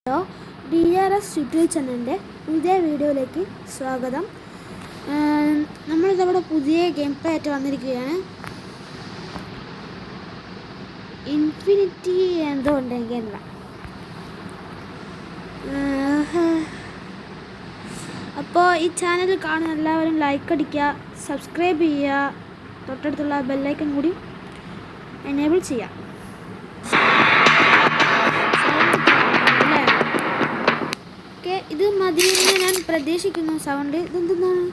Hello, DRS YouTube ചാനലിൻ്റെ പുതിയ വീഡിയോയിലേക്ക് സ്വാഗതം. നമ്മളിതവിടെ പുതിയ ഗെയിം പ്ലേ ആയിട്ട് വന്നിരിക്കുകയാണ്. ഇൻഫിനിറ്റി എന്തോ ഉണ്ടെങ്കിൽ എന്താ. അപ്പോൾ ഈ ചാനൽ കാണുന്ന എല്ലാവരും ലൈക്ക് അടിക്കുക, സബ്സ്ക്രൈബ് ചെയ്യുക, തൊട്ടടുത്തുള്ള ബെല്ലൈക്കൺ കൂടി എനേബിൾ ചെയ്യുക. ഇത് മതിയെന്ന് ഞാൻ പ്രതീക്ഷിക്കുന്നു. സൗണ്ട് ഇതെന്താണ്?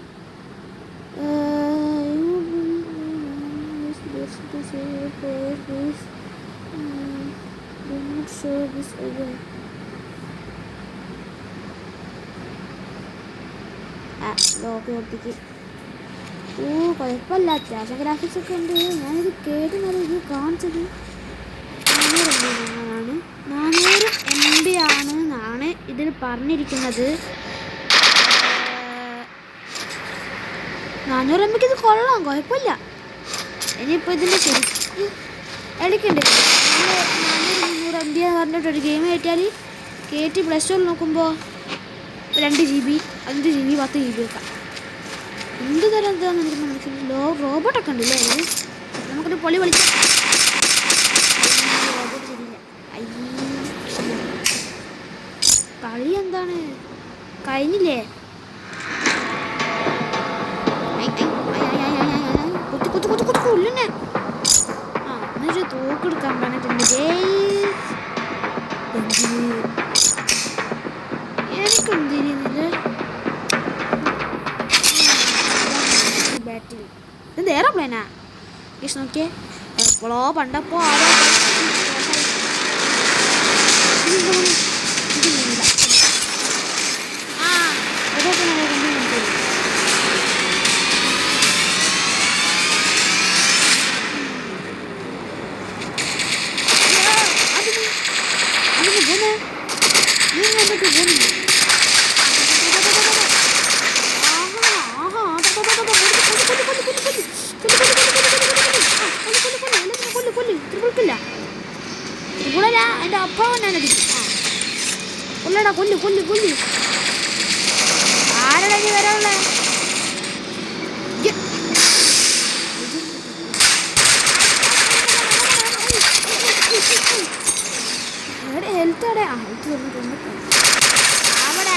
കുഴപ്പമില്ല, അത്യാവശ്യം ഗ്രാഫിക്സ് ഒക്കെ ഉണ്ട്. ഞാനിത് കേട്ടുന്നത് ഇത് കാണിച്ചത് 400 MB ആണെന്നാണ് ഇതിൽ പറഞ്ഞിരിക്കുന്നത്. 400 MB ഇത് കൊള്ളാം, കുഴപ്പമില്ല. ഇനിയിപ്പോൾ ഇതിൻ്റെ ശരിക്കും എടുക്കണ്ടേ? 400 MB എന്ന് പറഞ്ഞിട്ടൊരു ഗെയിം കയറ്റി പ്ലേ സ്റ്റോറിൽ നോക്കുമ്പോൾ 2 GB 5 GB 10 GB ഒക്കെ എന്ത് തരം എന്താണെന്ന് എനിക്ക് മനസ്സിലായി. റോബോട്ടൊക്കെ ഉണ്ടല്ലേ അതിൽ. നമുക്കൊരു പൊളി വിളിക്കാം. റോബോട്ട് ശരിയില്ല. കളി എന്താണ് കഴിഞ്ഞില്ലേ? കൊല്ലുന്നെ. എന്നൊരു തോക്കെടുക്കാൻ പറഞ്ഞിട്ടുണ്ട്. എനിക്കെന്തിരിയുന്നില്ല ബാറ്റിൽ. ഇത് എയർപ്ലെയിനാ ഗീസ്? നോക്കിയേ, എപ്പോഴോ പണ്ടപ്പോ എൻ്റെ അപ്പാവൻ ഞാനടിക്കും. കൊല്ലടാ, കൊല്ലു. ആരടാ ഇനി വരാനുള്ളേ? ഹെൽത്ത് അവിടെ അവിടെ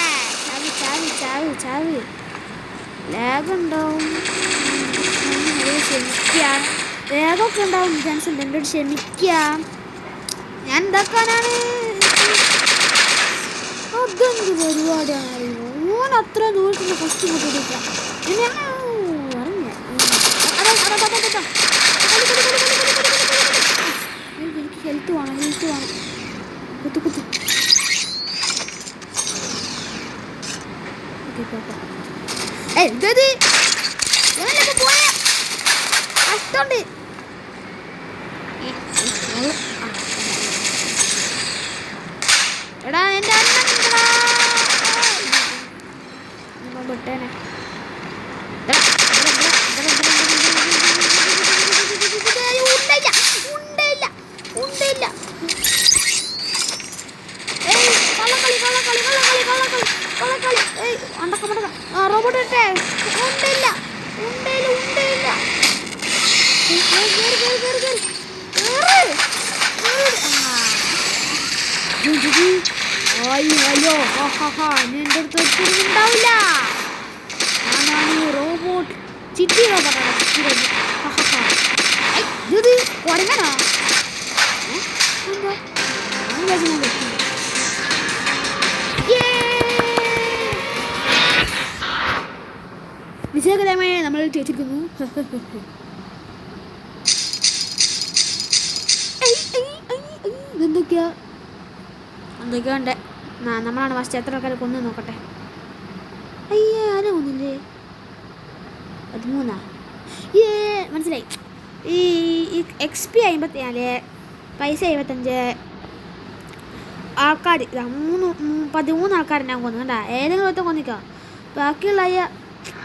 ചാവ് ലാഗ് ഉണ്ടാവും. ക്ഷമിക്കാം, ലാഗൊക്കെ ഉണ്ടാവും ചാൻസ് ഉണ്ട്. എന്നോട് ക്ഷമിക്കാം. ഞാൻ എന്താക്കാനാണ്? അതെന്ത് പരിപാടിയാണ് അറിയുമോ? ഓൻ അത്ര ദൂരത്തിന് ഫസ്റ്റ് കൊണ്ടിരിക്കാം. എനിക്ക് ഹെൽത്ത് വേണം. കുത്തു എന്തത് പോയ കഷ്ടമുണ്ട്. എടാ എൻ്റെ പൊട്ടേനെ. ഉണ്ടയില്ല. റോബോട്ട് ഇട്ടേ. ഉണ്ടയില്ല. ഹലോ, എൻ്റെ അടുത്ത് ഉണ്ടാവില്ല. ഞാനാണ് റോബോട്ട്. ചിറ്റി റോബോട്ടാണ്. ഇത് കുറങ്ങണോ? വിജയകരമായി നമ്മൾ ചേച്ചിരിക്കുന്നു. എന്തൊക്കെയാ ഉണ്ട്? നമ്മളാണ് ഫസ്റ്റ് എത്ര ആൾക്കാരെ കൊന്നു നോക്കട്ടെ. അയ്യേ, ആരെ കൊന്നില്ലേ? 13. മനസ്സിലായി. ഈ XP 54, പൈസ 75 ആൾക്കാർ. 13 ആൾക്കാരെ ഞാൻ കൊന്നു കണ്ടാ. ഏതെങ്കിലും ഒറ്റ കൊന്നിക്കോ. ബാക്കിയുള്ള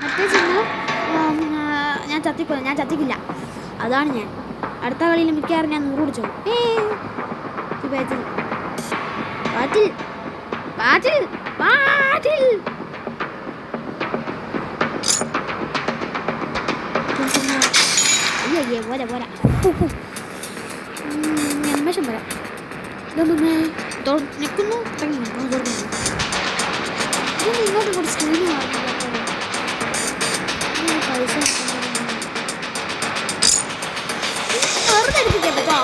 മറ്റേ ചെന്ന് ഞാൻ ചത്തിക്കില്ല. അതാണ് ഞാൻ. അടുത്ത കളിയിൽ മിക്കവാറും ഞാൻ 100 കുടിച്ചോ. ബാറ്റിൽ പാച്ചിൽ പാച്ചിൽ അയ്യേ പോരാ പോരാ അന്വേഷണം പോരാ ഇതൊന്നേ നിൽക്കുന്നു ഇങ്ങോട്ട് കൂടി സ്ക്രീന് പൈസ വെറുതെ എടുപ്പിക്കട്ടോ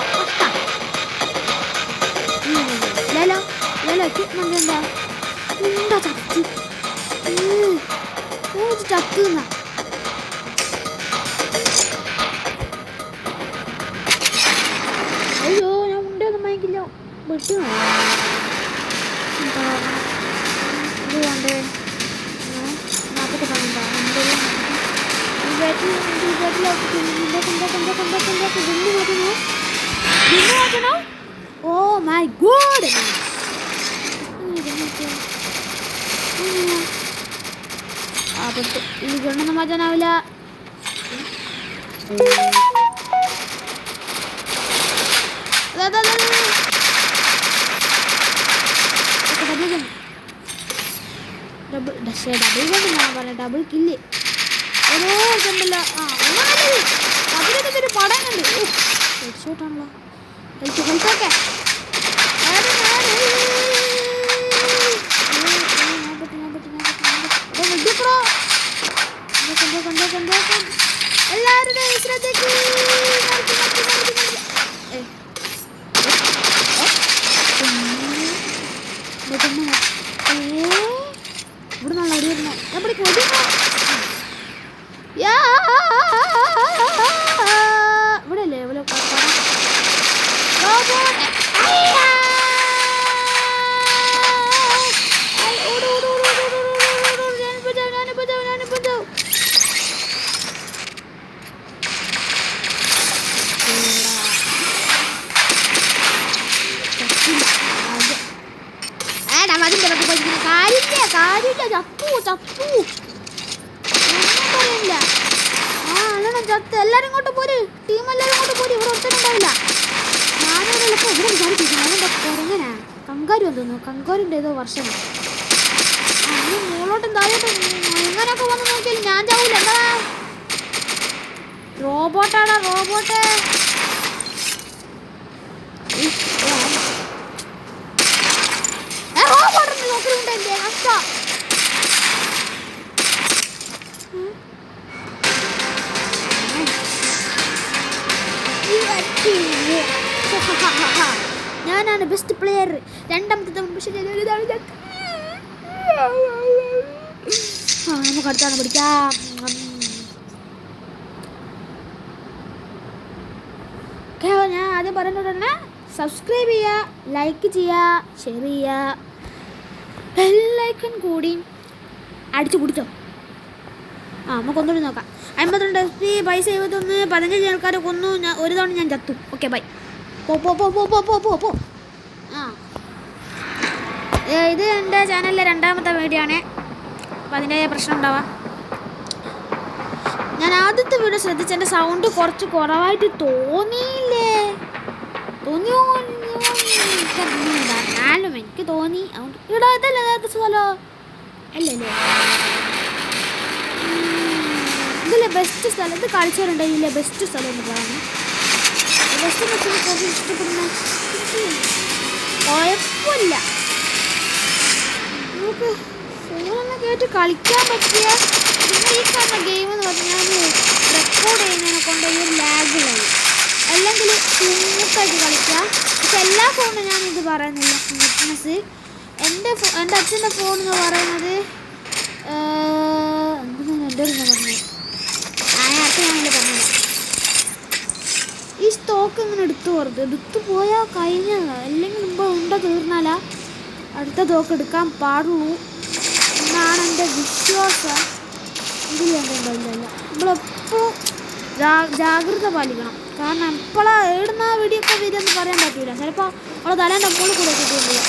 ലേലോ ലേലോ എക്യുപ്മെന്റ് എന്താ എന്താ ചത്തി ചത്തുന്ന അയ്യോ ഞാൻ ഉണ്ടൊന്നും വാങ്ങിക്കില്ല വെട്ടി ഇത് വേണ്ടേ നാൽപ്പത്തി പന്ത്രണ്ടാ ഓ മൈ ഗോഡ് ഇനി ഗണ്ണൊന്നും മാറ്റാനാവില്ല ഡബിൾ കില്ല് ഓരോ ഇതുണ്ടല്ലോ അതിലൊരു പടയുണ്ട് ഹെഡ്ഷോട്ടാണല്ലോ ഹെൽത്തൊക്കെ എല്ലാവരുടെയും ശ്രദ്ധയ്ക്ക് ഇവിടെ നല്ല അടിയായിരുന്നു നമ്മുടെ കൊടിയുന്നോ ഇവിടെ അല്ലേ ഇവിടെ കാര്യമില്ല ചത്തു ചത്തു ഒന്നും പറയില്ല അല്ലണം ചത്ത് എല്ലാരും ഇങ്ങോട്ട് പോര് ടീം എല്ലാരും ഇങ്ങോട്ട് പോര് ഇവിടെ ഒത്തനുണ്ടാവില്ല ഞാനിവിടെ എളുപ്പം ഇവിടെ വിചാരിക്കുന്നു അതെന്താ കുറങ്ങനാ കങ്കാരു തോന്നുന്നു കങ്കാരിൻ്റെ ഏതോ വർഷം നീ മുകളോട്ടും താഴോട്ടും എങ്ങനെയൊക്കെ വന്ന് നോക്കിയാൽ ഞാൻ ചാവൂല എന്താ റോബോട്ടാടാ റോബോട്ട് റോബോട്ടിന് നോക്കലുണ്ടല്ലേ നഷ്ട ഞാനാണ് ബെസ്റ്റ് പ്ലെയർ രണ്ടാമത്തെ തവണ പക്ഷേ നമുക്ക് അടുത്താണ് പിടിക്കാം ഞാൻ ആദ്യം പറയുന്നത് തന്നെ സബ്സ്ക്രൈബ് ചെയ്യുക ലൈക്ക് ചെയ്യുക ഷെയർ ചെയ്യുക ബെല്ലൈക്കൺ കൂടി അടിച്ചു പിടിച്ചോ നമുക്കൊന്നുകൂടി നോക്കാം 52 SP പൈസ 71 15 ആൾക്കാരെ കൊന്നു ഒരു തവണ ഞാൻ ചത്തു ഓക്കെ ബൈ പോ ഇത് എൻ്റെ ചാനലിലെ രണ്ടാമത്തെ വീഡിയോ ആണ് അപ്പം അതിൻ്റെ പ്രശ്നം ഉണ്ടാവാം ഞാൻ ആദ്യത്തെ വീഡിയോ ശ്രദ്ധിച്ച് എൻ്റെ സൗണ്ട് കുറച്ച് കുറവായിട്ട് തോന്നിയില്ലേ തോന്നിയോ എന്നാലും എനിക്ക് തോന്നി അതുകൊണ്ട് ഇവിടെ ഇതല്ലേ നേരത്തെ സ്ഥലോ അല്ലല്ലേ ഇതിലെ ബെസ്റ്റ് സ്ഥലം ഇത് കളിച്ചവരുണ്ട് ഇതിലെ ബെസ്റ്റ് സ്ഥലം എന്ന് പറയുന്നത് ബെസ്റ്റ് കോഫി ഇഷ്ടപ്പെടുന്ന കുഴപ്പമില്ല നമുക്ക് ഫോണെല്ലാം കേട്ട് കളിക്കാൻ പറ്റിയ പിന്നെ ഈ കാണുന്ന ഗെയിം എന്ന് പറഞ്ഞാൽ ഞാൻ റെക്കോർഡ് ചെയ്യുന്നതിനെ കൊണ്ട് ഈ ഒരു ലാഗിലായി അല്ലെങ്കിൽ സ്മൂത്തായിട്ട് കളിക്കാം പക്ഷെ എല്ലാ ഫോണും ഞാനിത് പറയുന്നില്ല സ്മൂത്ത്നെസ് എൻ്റെ അച്ഛൻ്റെ ഫോൺ എന്ന് പറയുന്നത് എന്താണ് എൻ്റെ ഒരു പറഞ്ഞത് ഞാനല്ലേ പറഞ്ഞത് ഈ സ്റ്റോക്ക് ഇങ്ങനെ എടുത്തു പോയാൽ കഴിഞ്ഞല്ല അല്ലെങ്കിൽ മുമ്പ് ഉണ്ട തീർന്നാലാ അടുത്ത തോക്ക് എടുക്കാൻ പാടുള്ളൂ എന്നാണ് എൻ്റെ വിശ്വാസം ഇതിൽ എന്തുണ്ടാവില്ല നമ്മളെപ്പോഴും ജാഗ്രത പാലിക്കണം കാരണം എപ്പോഴാണ് ഏടുന്ന വെടിയൊക്കെ വരുമെന്ന് പറയാൻ പറ്റില്ല ചിലപ്പോൾ അവളെ തലേൻ്റെ മുകളിൽ കൂടെ കിട്ടിയിട്ടില്ല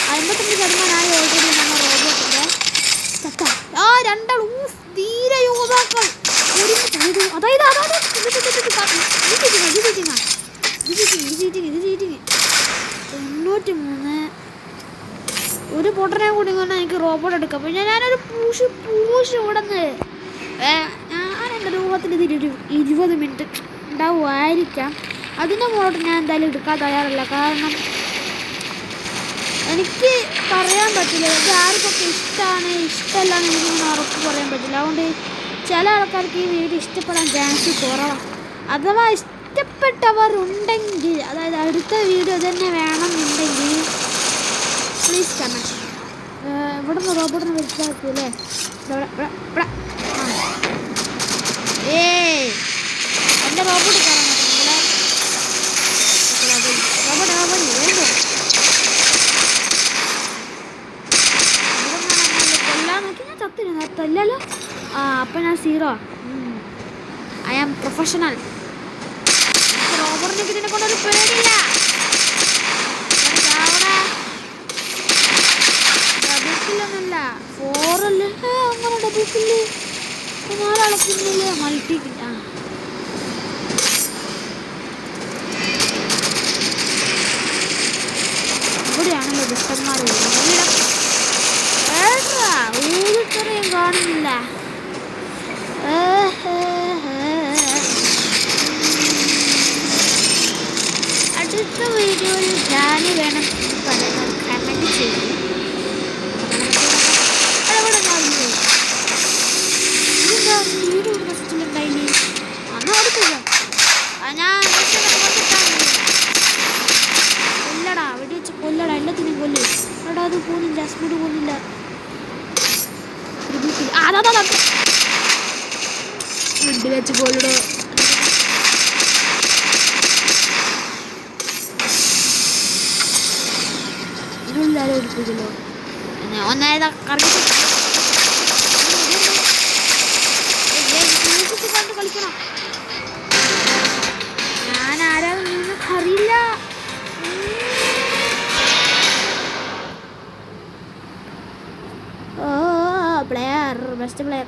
55% ഓൾറെഡി നമ്മൾ റോബോട്ടിൻ്റെ രണ്ടാൾ തീരെ യോദ്ധാക്കൾ അതായത് ഇത് 93 ഒരു പൊട്ടനെ കൂടി കൊണ്ട് എനിക്ക് റോബോട്ട് എടുക്കാം. പിന്നെ ഞാനൊരു പൂഷ് ഇവിടെ നിന്ന് ഞാൻ എൻ്റെ രൂപത്തിൽ ഇത് 20 മിനിറ്റ് ഉണ്ടാവുമായിരിക്കാം. അതിൻ്റെ മുകളിലോട്ട് ഞാൻ എന്തായാലും എടുക്കാൻ തയ്യാറല്ല. കാരണം എനിക്ക് പറയാൻ പറ്റില്ല ഇത് ആർക്കൊക്കെ ഇഷ്ടമാണ് ഇഷ്ടമല്ല എന്ന് എനിക്കിങ്ങനെ ഉറപ്പ് പറയാൻ പറ്റില്ല. അതുകൊണ്ട് ചില ആൾക്കാർക്ക് ഈ വീഡിയോ ഇഷ്ടപ്പെടാൻ ചാൻസ് കുറവാണ്. അഥവാ ഇഷ്ടപ്പെട്ടവരുണ്ടെങ്കിൽ, അതായത് അടുത്ത വീഡിയോ തന്നെ വേണമെന്നുണ്ടെങ്കിൽ പ്ലീസ് കമൻറ്റ്. ഇവിടെ നിന്ന് റോബോട്ടിനെ മനസ്സിലാക്കൂല്ലേ? എൻ്റെ റോബോട്ട് കയറാൻ റോബോട്ട് വേണ്ടോ? കൊല്ലാൻ നോക്കി ഞാൻ ചത്തില്ല നേരത്തല്ലല്ലോ. അപ്പം ഞാൻ 0. I am professional. റോബോട്ടിനെ ഇതിനെ കൊണ്ടൊരു പേടില്ല. ഡബിൾ കില്ലൊന്നുമില്ല, 4 അല്ലേ അങ്ങനെ ഡബിൾ കില്ല് 4 അളക്കുന്നില്ല. മൾട്ടി കില്ല. ഇവിടെയാണല്ലോ ദുഷ്ടന്മാർ. ഊരിത്തറയും കാണുന്നില്ല. അടുത്ത വീഡിയോയിൽ ഞാൻ വേണം പറയുന്നത് കമൻറ്റ് ചെയ്യും. ഇതെന്താ വീട് ഫസ്റ്റിലുണ്ടായില്ലേ? അന്ന് അടുത്തില്ല. ഞാൻ കൊല്ലടാ, വെടി വെച്ച് കൊല്ലടാ, എല്ലാത്തിനും കൊല്ലു. എടാ അത് പോകുന്നില്ല, സ്പീഡ് പോകുന്നില്ല. വെടി വെച്ച് കൊല്ലടോ. ഇതിനുള്ളിലാരും എടുപ്പിക്കല്ലോ. ഒന്നായത് കറങ്ങി കണ്ട് കളിക്കണം. ഞാൻ ആരാന്ന് നിങ്ങൾക്ക് അറിയില്ല. Player, best player.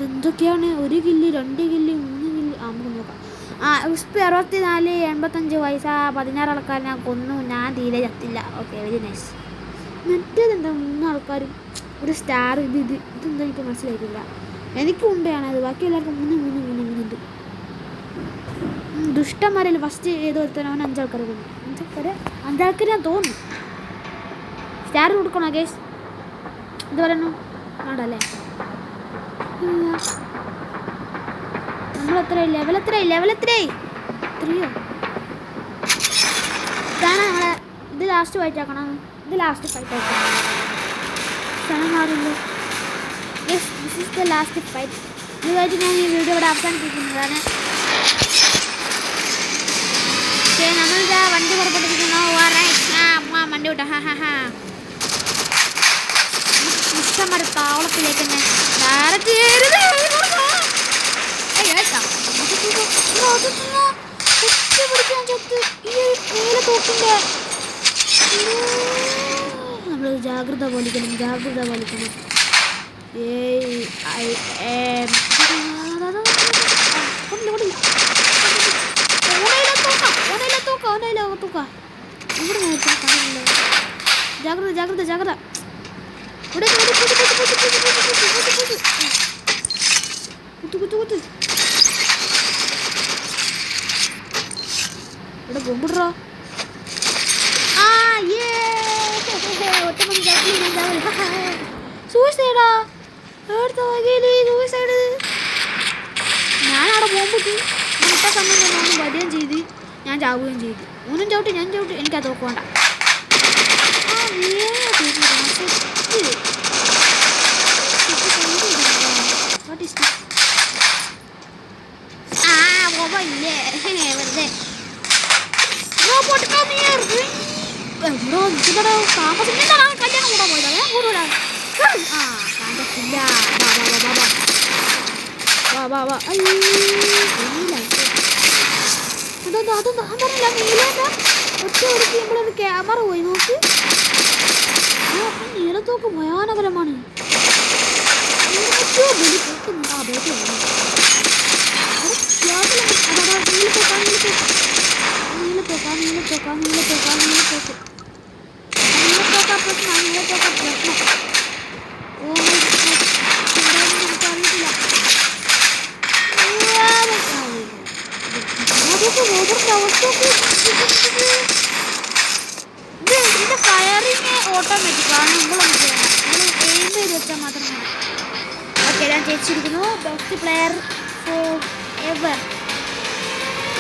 എന്തൊക്കെയാണ് 1 കില്ല് 2 കില്ല് 3 കില്ല്? നമുക്ക് നോക്കാം. XP 64, 85 പൈസ, 16 ആൾക്കാർ ഞാൻ കൊന്നു. ഞാൻ തീരെ ചത്തില്ല. Okay, very nice. മറ്റേതെന്താ 3 ആൾക്കാരും ഒരു സ്റ്റാർ? ഇതെന്താ എനിക്ക് മനസ്സിലായിട്ടില്ല. എനിക്കും ഉണ്ടയാണ് അത്. ബാക്കി എല്ലാവർക്കും 3 ഉണ്ട്. ദുഷ്ടന്മാരിൽ ഫസ്റ്റ് ഏതോ ഒരുത്തൻ അവൻ 5 ആൾക്കാരെ കൊന്നു. 5 ആൾക്കാർ ഞാൻ തോന്നുന്നു. സ്റ്റാർ കൊടുക്കണോ ഗേസ്? ഇത് പറയുന്നു ആടല്ലേ? നമ്മൾ ലെവൽ എത്രയായി? 3യോ? ഇതാണ് നമ്മളെ. ഇത് ലാസ്റ്റ് ഫൈറ്റ് ആക്കണം. ഇത് ലാസ്റ്റ് ഫൈറ്റ് ആക്കണം. സ്ഥലം മാറില്ലോ. Yes, this is the last fight. ഇതുമായിട്ട് ഞാൻ ഈ വീഡിയോ ഇവിടെ അവസാനിപ്പിക്കുന്നതാണ്. നമ്മളിതാ വണ്ടി പുറപ്പെട്ടിരിക്കുന്നു. വണ്ടി വിട്ട ഇഷ്ടംമാരെ താവളത്തിലേക്ക് തന്നെ ഡയറക്റ്റ് നമ്മൾ ജാഗ്രത പാലിക്കണം. ജാഗ്രത. കുത്ത് ഇവിടെ ബോംബിടറോ? സൂയിസൈഡാ? സൂയിസൈഡ്. ഞാനവിടെ ബോംബിട്ട് ഇട്ട സമയം ഞാൻ വരികയും ചെയ്ത്, ഞാൻ ചാവുകയും ചെയ്തു. ഊനും ചവിട്ടി ഞാൻ ചവിട്ടി. എനിക്കത് നോക്കണ്ട. വെറുതെ കല്യാണം കൂടാൻ പോയതാ. കണ്ടിട്ടില്ല. അതൊന്നും പറഞ്ഞില്ല. നീലേന്റെ ഒറ്റ ഒടുക്കുമ്പോഴൊരു ക്യാമറ പോയി നോക്ക്. നീളത്തോക്ക് ഭയാനകരമാണ്. നീലത്തോക്ക് ഇതിന്റെ ഫയറിങ് ഓട്ടോമാറ്റിക് ആണ്. നമ്മളൊന്നും ചെയ്യണം, നമ്മൾ എയിം ചെയ്ത് വെച്ചാൽ മാത്രം മതി. ഓക്കെ, ഞാൻ ജയിച്ചിരിക്കുന്നു. Best player for ever.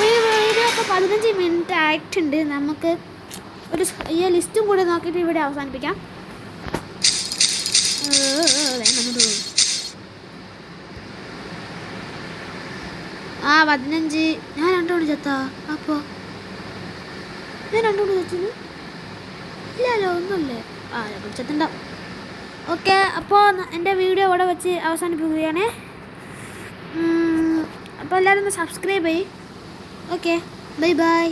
ഈ വീഡിയോ ഒക്കെ 15 മിനിറ്റ് ആയിട്ടുണ്ട്. നമുക്ക് ഒരു ഈ ലിസ്റ്റും കൂടെ നോക്കിയിട്ട് ഇവിടെ അവസാനിപ്പിക്കാം. ആ 15. ഞാൻ 2 കൊണ്ട് ചത്താ? അപ്പോൾ ഞാൻ 2 കൊണ്ട് ചത്തു? ഇല്ലല്ലോ, ഒന്നുമില്ലേ. ആ ചത്തുണ്ടാവും. ഓക്കെ, അപ്പോൾ എൻ്റെ വീഡിയോ ഇവിടെ വെച്ച് അവസാനിപ്പിക്കുകയാണ്. അപ്പോൾ എല്ലാവരും ഒന്ന് സബ്സ്ക്രൈബ് ചെയ്യും. Okay, bye bye.